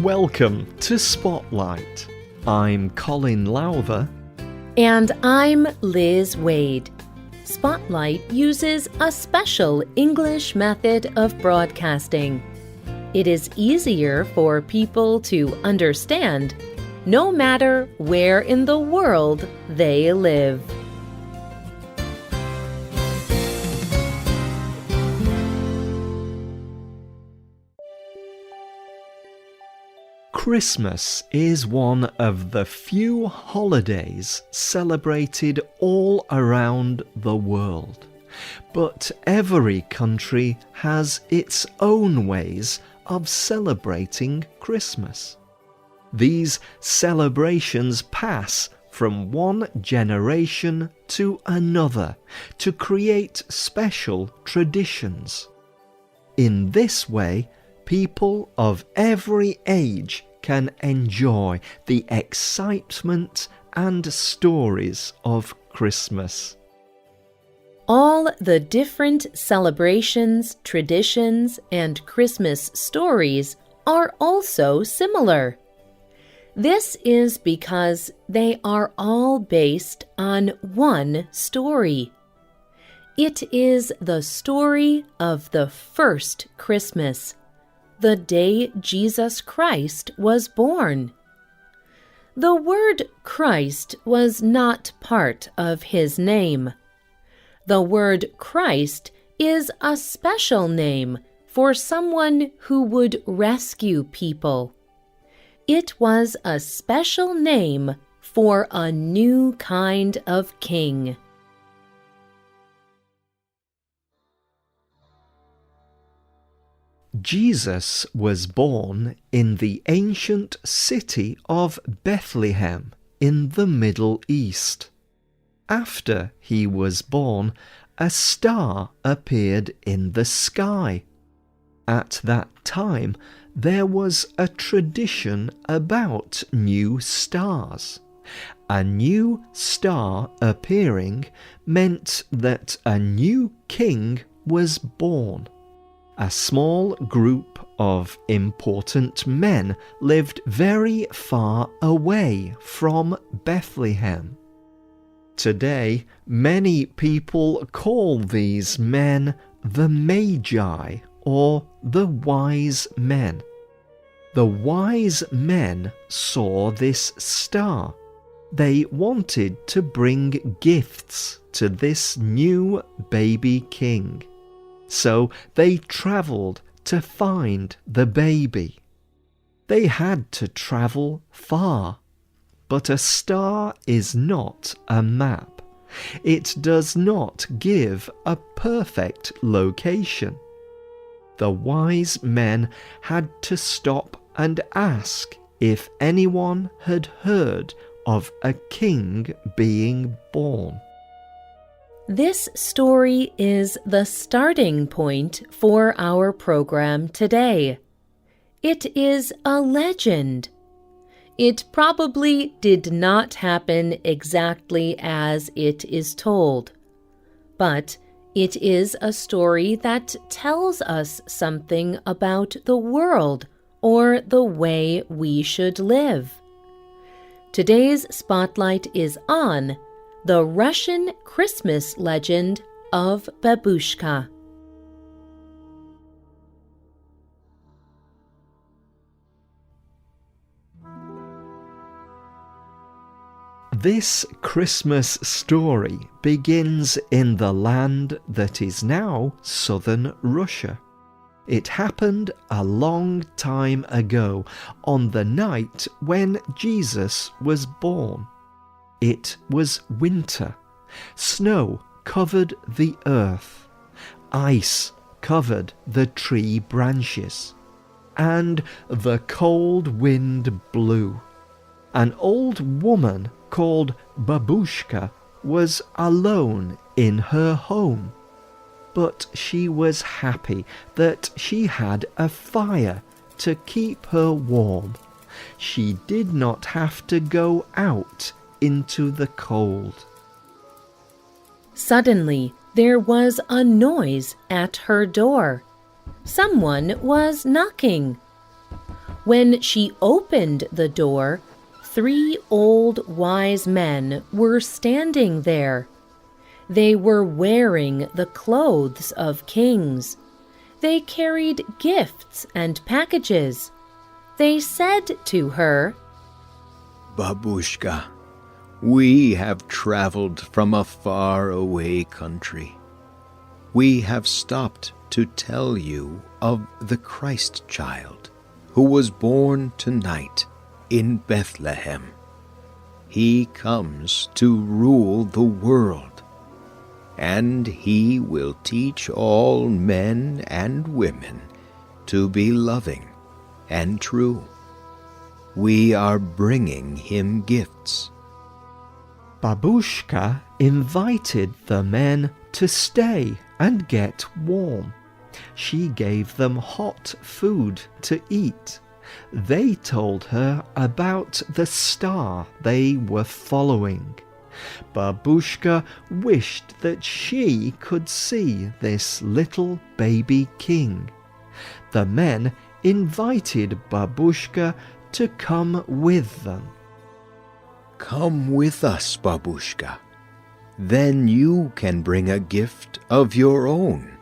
Welcome to Spotlight. I'm Colin Lowther. And I'm Liz Waid. Spotlight uses a special English method of broadcasting. It is easier for people to understand, no matter where in the world they live. Christmas is one of the few holidays celebrated all around the world. But every country has its own ways of celebrating Christmas. These celebrations pass from one generation to another to create special traditions. In this way, people of every age can enjoy the excitement and stories of Christmas. All the different celebrations, traditions, and Christmas stories are also similar. This is because they are all based on one story. It is the story of the first Christmas, the day Jesus Christ was born. The word Christ was not part of his name. The word Christ is a special name for someone who would rescue people. It was a special name for a new kind of king. Jesus was born in the ancient city of Bethlehem in the Middle East. After he was born, a star appeared in the sky. At that time, there was a tradition about new stars. A new star appearing meant that a new king was born. A small group of important men lived very far away from Bethlehem. Today, many people call these men the Magi or the wise men. The wise men saw this star. They wanted to bring gifts to this new baby king. So they travelled to find the baby. They had to travel far, but a star is not a map. It does not give a perfect location. The wise men had to stop and ask if anyone had heard of a king being born. This story is the starting point for our program today. It is a legend. It probably did not happen exactly as it is told, but it is a story that tells us something about the world or the way we should live. Today's spotlight is on the Russian Christmas legend of Babushka. This Christmas story begins in the land that is now southern Russia. It happened a long time ago, on the night when Jesus was born. It was winter. Snow covered the earth. Ice covered the tree branches. And the cold wind blew. An old woman called Babushka was alone in her home. But she was happy that she had a fire to keep her warm. She did not have to go out into the cold. Suddenly, there was a noise at her door. Someone was knocking. When she opened the door, 3 old wise men were standing there. They were wearing the clothes of kings. They carried gifts and packages. They said to her, Babushka, we have traveled from a far-away country. We have stopped to tell you of the Christ child who was born tonight in Bethlehem. He comes to rule the world, and he will teach all men and women to be loving and true. We are bringing him gifts. Babushka invited the men to stay and get warm. She gave them hot food to eat. They told her about the star they were following. Babushka wished that she could see this little baby king. The men invited Babushka to come with them. Come with us, Babushka. Then you can bring a gift of your own.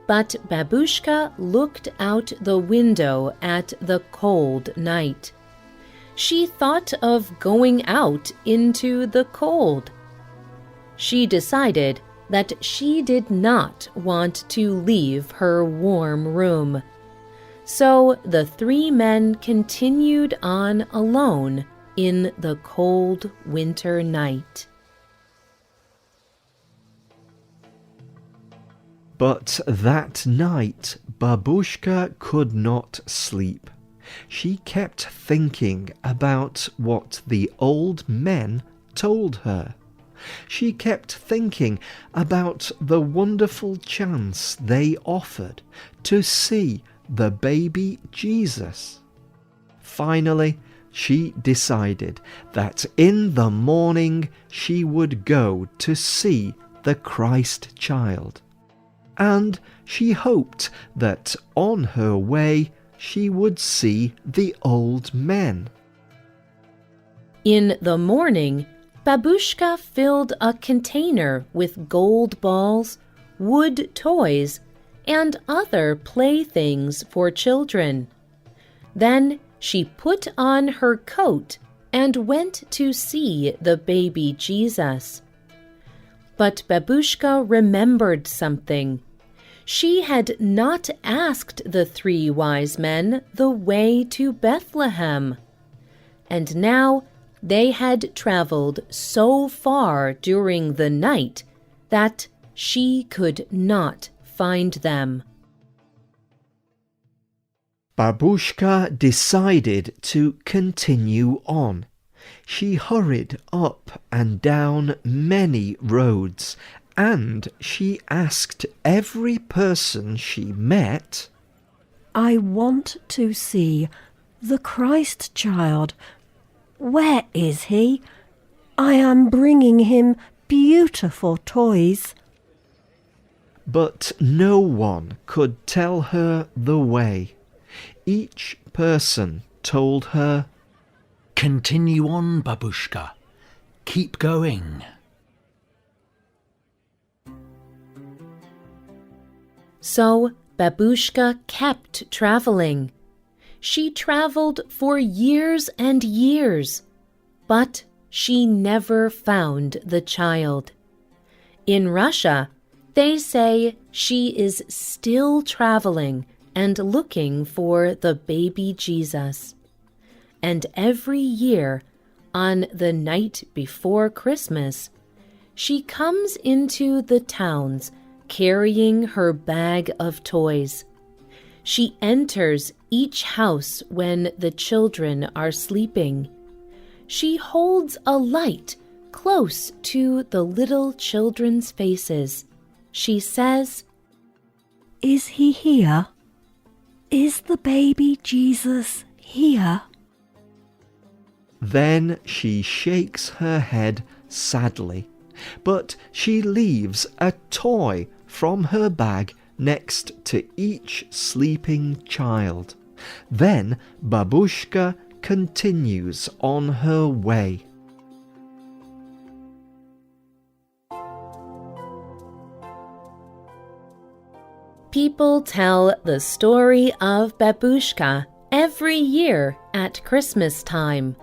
But Babushka looked out the window at the cold night. She thought of going out into the cold. She decided that she did not want to leave her warm room. So the 3 men continued on alone in the cold winter night. But that night Babushka could not sleep. She kept thinking about what the old men told her. She kept thinking about the wonderful chance they offered to see the baby Jesus. Finally, she decided that in the morning she would go to see the Christ child. And she hoped that on her way she would see the old men. In the morning, Babushka filled a container with gold balls, wood toys, and other playthings for children. Then she put on her coat and went to see the baby Jesus. But Babushka remembered something. She had not asked the 3 wise men the way to Bethlehem. And now they had traveled so far during the night that she could not find them. Babushka decided to continue on. She hurried up and down many roads, and she asked every person she met, I want to see the Christ child. Where is he? I am bringing him beautiful toys. But no one could tell her the way. Each person told her, Continue on, Babushka. Keep going. So Babushka kept traveling. She traveled for years and years, but she never found the child. In Russia, they say she is still traveling and looking for the baby Jesus. And every year, on the night before Christmas, she comes into the towns carrying her bag of toys. She enters each house when the children are sleeping. She holds a light close to the little children's faces. She says, Is he here? Is the baby Jesus here? Then she shakes her head sadly, but she leaves a toy from her bag next to each sleeping child. Then Babushka continues on her way. People tell the story of Babushka every year at Christmas time.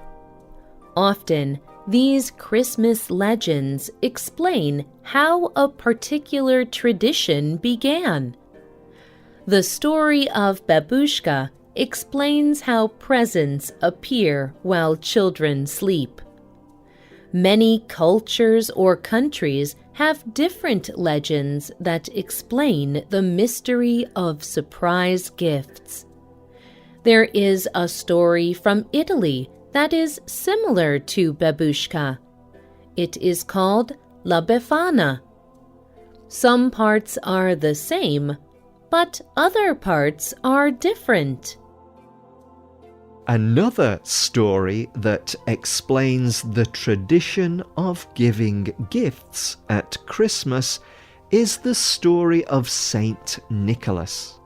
Often, these Christmas legends explain how a particular tradition began. The story of Babushka explains how presents appear while children sleep. Many cultures or countries have different legends that explain the mystery of surprise gifts. There is a story from Italy that is similar to Babushka. It is called La Befana. Some parts are the same, but other parts are different. Another story that explains the tradition of giving gifts at Christmas is the story of Saint Nicholas.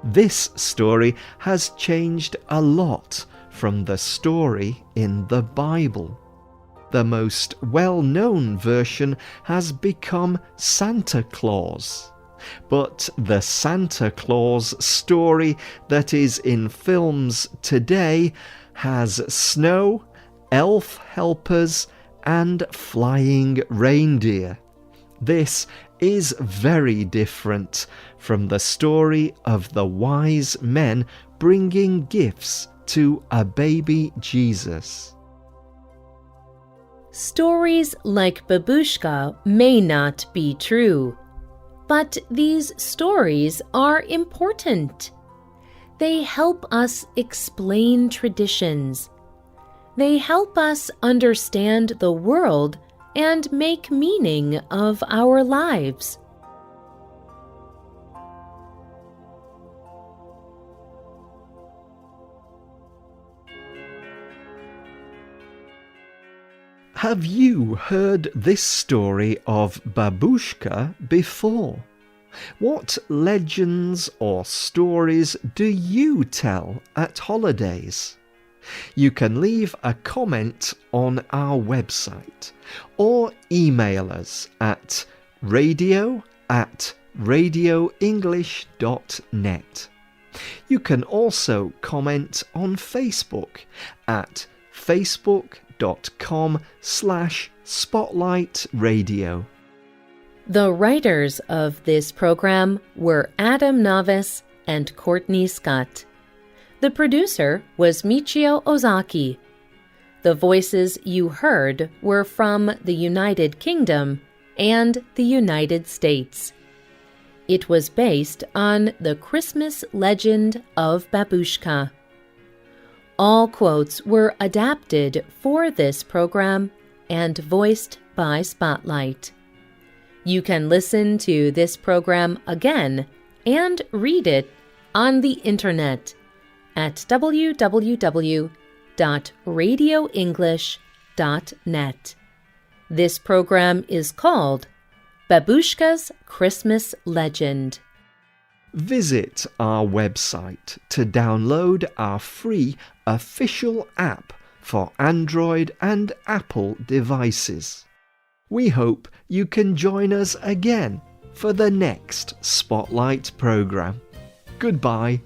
This story has changed a lot from the story in the Bible. The most well-known version has become Santa Claus. But the Santa Claus story that is in films today has snow, elf helpers, and flying reindeer. This is very different from the story of the wise men bringing gifts to a baby Jesus. Stories like Babushka may not be true, but these stories are important. They help us explain traditions. They help us understand the world and make meaning of our lives. Have you heard this story of Babushka before? What legends or stories do you tell at holidays? You can leave a comment on our website or email us at radio@radioenglish.net. You can also comment on Facebook at facebook.com/spotlightradio. The writers of this program were Adam Navis and Courtney Scott. The producer was Michio Ozaki. The voices you heard were from the United Kingdom and the United States. It was based on the Christmas legend of Babushka. All quotes were adapted for this program and voiced by Spotlight. You can listen to this program again and read it on the internet at www.radioenglish.net. This program is called Babushka's Christmas Legend. Visit our website to download our free official app for Android and Apple devices. We hope you can join us again for the next Spotlight program. Goodbye.